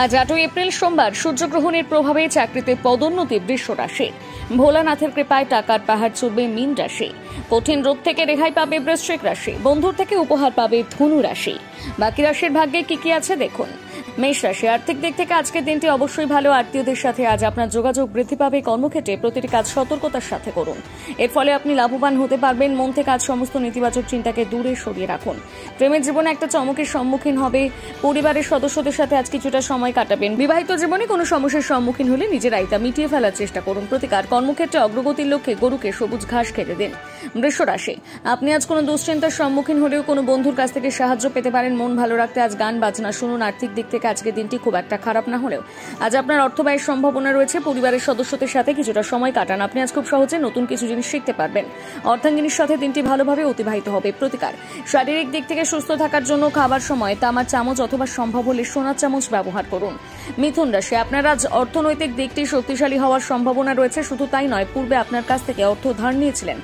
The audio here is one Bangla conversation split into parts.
আজ 8 এপ্রিল সোমবার সূর্যগ্রহণের প্রভাবে চাকরিতে পদোন্নতি বৃষ রাশি। ভোলানাথের কৃপায় টাকার পাহাড় চড়বে মীন রাশি। কঠিন রোগ থেকে রেহাই পাবে বৃশ্চিক রাশি। বন্ধুর থেকে উপহার পাবে ধনু রাশি। বাকি রাশির ভাগ্যে কি আছে দেখুন। মেষ রাশি, আর্থিক দিক থেকে আজকের দিনটি অবশ্যই ভালো। আত্মীয়দের সাথে আজ আপনার যোগাযোগ বৃদ্ধি পাবে। কর্মক্ষেত্রে প্রতিটি কাজ সতর্কতার সাথে করুন, এর ফলে আপনি লাভবান হতে পারবেন। মন থেকে আজ সমস্ত নেতিবাচক চিন্তাকে দূরে সরিয়ে রাখুন। প্রেমের জীবনে একটা চমকের সম্মুখীন হবে। পরিবারের সদস্যদের সাথে আজ কিছুটা সময় কাটাবেন। বিবাহিত জীবনে কোনো সমস্যার সম্মুখীন হলে নিজেরাই তা মিটিয়ে ফেলার চেষ্টা করুন। প্রতিকার, কর্মক্ষেত্রে অগ্রগতির লক্ষ্যে গরুকে সবুজ ঘাস খেতে দিন। বৃষ রাশি, আপনি আজ কোনো দুশ্চিন্তার সম্মুখীন হলেও কোনো বন্ধুর কাছ থেকে সাহায্য পেতে পারেন। মন ভালো রাখতে আজ গান বাজনা শুনুন। আর্থিক দিক থেকে আজকের দিনটি খুব একটা খারাপ না হলেও আজ আপনার অর্থ ব্যয়ের সম্ভাবনা রয়েছে। পরিবারের সদস্যদের সাথে কিছুটা সময় কাটান। আপনি আজ খুব সহজে নতুন কিছু জিনিস শিখতে পারবেন। অর্ধাঙ্গিনীর সাথে দিনটি ভালোভাবে অতিবাহিত হবে। প্রতিকার, শারীরিক দিক থেকে সুস্থ থাকার জন্য খাবার সময় তামার চামচ অথবা সম্ভব হলে সোনার চামচ ব্যবহার করুন। মিথুন রাশি, আপনার আজ অর্থনৈতিক দিকটি শক্তিশালী হওয়ার সম্ভাবনা রয়েছে। শুধু তাই নয়, পূর্বে আপনার কাছ থেকে অর্থ ধার নিয়েছিলেন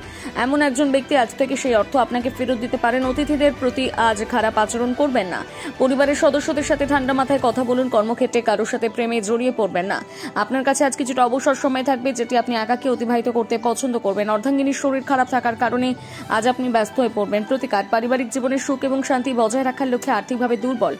এমন একজন ব্যক্তি আজ থেকে সেই অর্থ আপনাকে ফেরত দিতে পারেন। অতিথিদের প্রতি আজ খারাপ আচরণ করবেন না। পরিবারের সদস্যদের সাথে ঠান্ডা মাথায় কথা বলুন। কর্মক্ষেত্রে কারোর সাথে প্রেমে জড়িয়ে পড়বেন না। আপনার কাছে আজ কিছুটা অবসর সময় থাকবে, যেটি আপনি একাকী অতিবাহিত করতে পছন্দ করবেন। অর্ধাঙ্গিনীর শরীর খারাপ থাকার কারণে আজ আপনি ব্যস্ত হয়ে পড়বেন। প্রতিকার, পারিবারিক জীবনে সুখ এবং শান্তি বজায় রাখার লক্ষ্যে আর্থিকভাবে দুর্বল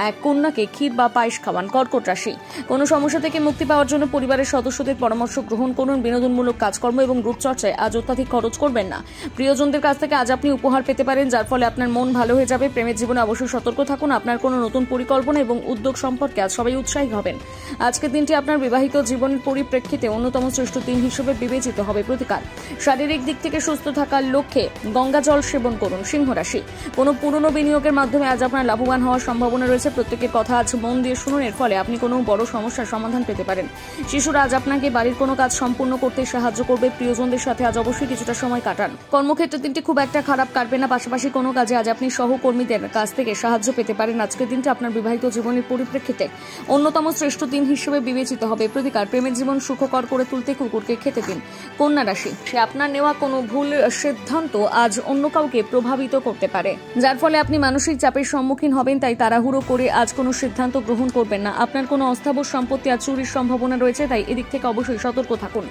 এক কন্যাকে ক্ষীর বা পায়েস খাওয়ান। কর্কট রাশি, কোনো সমস্যা থেকে মুক্তি পাওয়ার জন্য পরিবারের সদস্যদের পরামর্শ গ্রহণ করুন। বিনোদনমূলক কাজকর্ম এবং রূপচর্চায় আজ অত্যাধিক খরচ করবেন না। প্রিয়জনদের কাছ থেকে আজ আপনি উপহার পেতে পারেন, যার ফলে আপনার মন ভালো হয়ে যাবে। প্রেমের জীবনে অবশ্যই সতর্ক থাকুন। আপনার কোনো নতুন পরিকল্পনা এবং উদ্যোগ সম্পর্কে আজ সবাই উৎসাহী হবেন। আজকের দিনটি আপনার বিবাহিত জীবনের পরিপ্রেক্ষিতে অন্যতম শ্রেষ্ঠ দিন হিসেবে বিবেচিত হবে। প্রতিকার, শারীরিক দিক থেকে সুস্থ থাকার লক্ষ্যে গঙ্গা জল সেবন করুন। সিংহ রাশি, কোনো পুরনো বিনিয়োগের মাধ্যমে আজ আপনার লাভবান হওয়ার সম্ভাবনা রয়েছে। প্রত্যেকের কথা আজ মন দিয়ে শুনুন, এর ফলে আপনি কোনো বড় সমস্যার সমাধান পেতে পারেন। শিশুরা আজ আপনাকে বাড়ির কোনো কাজ সম্পূর্ণ করতে সাহায্য করবে। প্রিয়জনদের সাথে আজ অবশ্যই কিছুটা সময় কাটান। কর্মক্ষেত্রে দিনটি খুব একটা খারাপ কাটবে না। পাশাপাশি কোনো কাজে আজ আপনি সহকর্মীদের কাছ থেকে সাহায্য পেতে পারেন। আজকের দিনটি আপনার বিবাহিত জীবনের পরিপ্রেক্ষিতে অন্যতম শ্রেষ্ঠ দিন হিসেবে বিবেচিত হবে। প্রতিকার, প্রেমের জীবন সুখকর করে তুলতে কুকুরকে খেতে দিন। কন্যা রাশি, সে আপনার নেওয়া কোনো ভুল সিদ্ধান্ত আজ অন্য কাউকে প্রভাবিত করতে পারে, যার ফলে আপনি মানসিক চাপের সম্মুখীন হবেন। তাই তাড়াহুড়ো করে আজ কোনো সিদ্ধান্ত গ্রহণ করবেন না। আপনার কোনো অস্থাবর সম্পত্তি আজ চুরির সম্ভাবনা রয়েছে, তাই এদিক থেকে অবশ্যই সতর্ক থাকুন।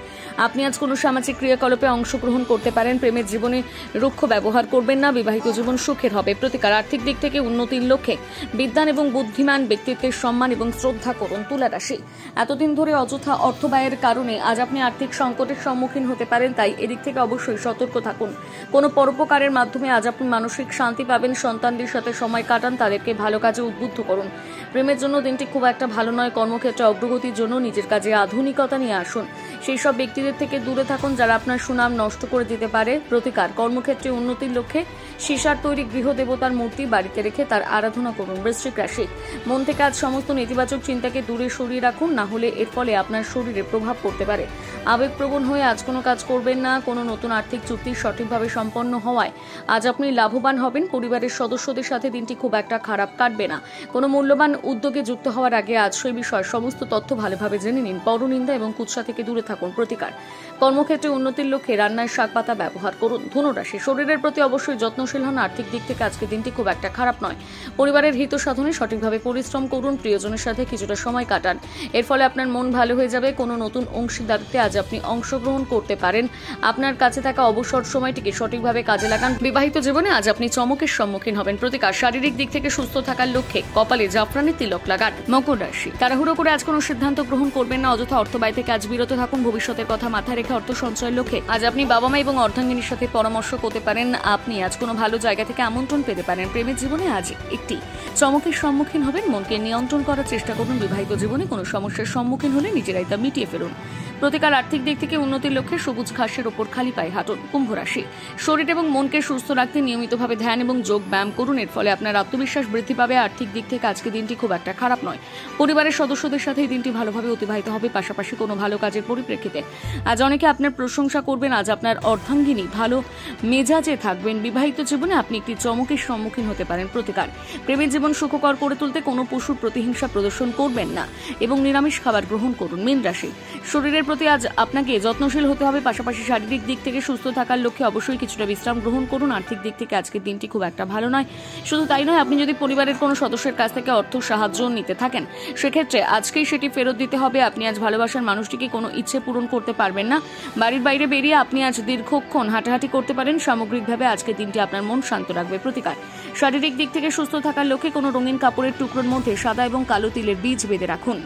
আপনি আজ কোনো সামাজিক ক্রিয়াকলাপে অংশগ্রহণ করতে পারেন। প্রেমের জীবনে রুক্ষ ব্যবহার করবেন না। বিবাহিত জীবন সুখের হবে। প্রতিকার, আর্থিক দিক থেকে উন্নতির লক্ষ্যে বিদ্বান এবং বুদ্ধিমান ব্যক্তিত্বের সম্মান এবং শ্রদ্ধা করুন। তুলা রাশি, এতদিন ধরে অযথা অর্থ ব্যয়ের কারণে আজ আপনি আর্থিক সংকটের সম্মুখীন হতে পারেন, তাই এদিক থেকে অবশ্যই সতর্ক থাকুন। কোনো পরোপকারের মাধ্যমে আজ আপনি মানসিক শান্তি পাবেন। সন্তানদের সাথে সময় কাটান, তাদেরকে ভালো কাজে উদ্বুদ্ধ করুন। প্রেমের জন্য দিনটি খুব একটা ভালো নয়। কর্মক্ষেত্রে অগ্রগতির জন্য নিজের কাজে আধুনিকতা নিয়ে আসুন। সেই সব ব্যক্তিদের থেকে দূরে থাকুন যারা আপনার সুনাম নষ্ট করে দিতে পারে। প্রতিকার, কর্মক্ষেত্রে উন্নতির লক্ষ্যে সীসার তৈরি গৃহদেবতার মূর্তি বাড়িতে রেখে তার আরাধনা করুন। বৃশ্চিক রাশি, মন থেকে আজ সমস্ত নেতিবাচক চিন্তাকে দূরে সরিয়ে রাখুন, না হলে এর ফলে আপনার শরীরে প্রভাব পড়তে পারে। আবেগপ্রবণ হয়ে আজ কোনো কাজ করবেন না। কোনো নতুন আর্থিক চুক্তি সঠিকভাবে সম্পন্ন হওয়ায় আজ আপনি লাভবান হবেন। পরিবারের সদস্যদের সাথে দিনটি খুব একটা খারাপ কাটবে না। কোনো মূল্যবান উদ্যোগে যুক্ত হওয়ার আগে আজ সেই বিষয়ে সমস্ত তথ্য ভালোভাবে জেনে নিন। পরনিন্দা এবং কুৎসা থেকে দূরে থাকুন। প্রতিকার, কর্মক্ষেত্রে উন্নতির লক্ষ্যে রান্নায় শাক পাতা ব্যবহার করুন। ধনু রাশি, শরীরের প্রতি অবশ্যই যত্নশীল হন। আর্থিক দিক থেকে আজকের দিনটি খুব একটা খারাপ নয়। পরিবারের হিত সাধনে সঠিকভাবে পরিশ্রম করুন। প্রিয়জনের সাথে কিছুটা সময় কাটান, এর ফলে আপনার মন ভালো হয়ে যাবে। কোনো নতুন অংশীদারিত্বে আজ আপনি অংশগ্রহণ করতে পারেন। আপনার কাছে থাকা অবসর সময়টিকে সঠিকভাবে কাজে লাগান। বিবাহিত জীবনে আজ আপনি চমকের সম্মুখীন হবেন। প্রতিকার, শারীরিক দিক থেকে সুস্থ থাকার লক্ষ্যে কপালে জাফরানের তিলক লাগান। মকর রাশি, তাড়াহুড়ো করে আজ কোনো সিদ্ধান্ত গ্রহণ করবেন না। অযথা অর্থ ব্যয় থেকে আজ বিরত থাকুন। ভবিষ্যতের কথা মাথায় রেখে অর্থ সঞ্চয়ের লক্ষ্যে আজ আপনি বাবা মা এবং অর্ধাঙ্গিনীর সাথে পরামর্শ করতে পারেন। আপনি আজ কোনো ভালো জায়গা থেকে আমন্ত্রণ পেতে পারেন। প্রেমের জীবনে আজ একটি চমকের সম্মুখীন হবেন। মনকে নিয়ন্ত্রণ করার চেষ্টা করুন। বিবাহিত জীবনে কোনো সমস্যার সম্মুখীন হলে নিজেরাই তা মিটিয়ে ফেলুন। প্রতিকার, আর্থিক দিক থেকে উন্নতির লক্ষ্যে সবুজ ঘাসের ওপর খালি পায়ে হাঁটুন। কুম্ভ রাশি, শরীর এবং মনকে সুস্থ রাখতে নিয়মিতভাবে ধ্যান এবং যোগ ব্যায়াম করুন। এর ফলে আপনার আত্মবিশ্বাস বৃদ্ধি পাবে। আর্থিক দিক থেকে আজকে দিনটি খুব একটা খারাপ নয়। পরিবারের সদস্যদের সাথে এই দিনটি ভালোভাবে অতিবাহিত হবে। পাশাপাশি কোনো ভালো কাজের পরিপ্রেক্ষিতে আজ অনেকে আপনার প্রশংসা করবেন। আজ আপনার অর্ধাঙ্গিনী ভালো মেজাজে থাকবেন। বিবাহিত জীবনে আপনি একটি চমকের সম্মুখীন হতে পারেন। প্রতিকার, প্রেমের জীবন সুখকর করে তুলতে কোনো পশুর প্রতিহিংসা প্রদর্শন করবেন না এবং নিরামিষ খাবার গ্রহণ করুন। মীন রাশি, শরীরের প্রতি আজ আপনাকে যত্নশীল হতে হবে, পাশাপাশি শারীরিক দিক থেকে সুস্থ থাকার লক্ষ্যে অবশ্যই কিছুটা বিশ্রাম গ্রহণ করুন। আর্থিক দিক থেকে আজকের দিনটি খুব একটা ভালো নয়। শুধু তাই নয়, আপনি যদি পরিবারের কোনো সদস্যের কাছ থেকে অর্থ সাহায্য নিতে থাকেন, সেক্ষেত্রে আজকেই সেটি ফেরত দিতে হবে। আপনি আজ ভালোবাসার মানুষটিকে কোনো ইচ্ছে পূরণ করতে পারবেন না। বাড়ির বাইরে বেরিয়ে আপনি আজ দীর্ঘক্ষণ হাঁটাহাঁটি করতে পারেন। সামগ্রিকভাবে আজকের দিনটি আপনার মন শান্ত রাখবে। প্রতিকার, শারীরিক দিক থেকে সুস্থ থাকার লক্ষ্যে কোনো রঙিন কাপড়ের টুকরোর মধ্যে সাদা এবং কালো তিলের বীজ বেঁধে রাখুন।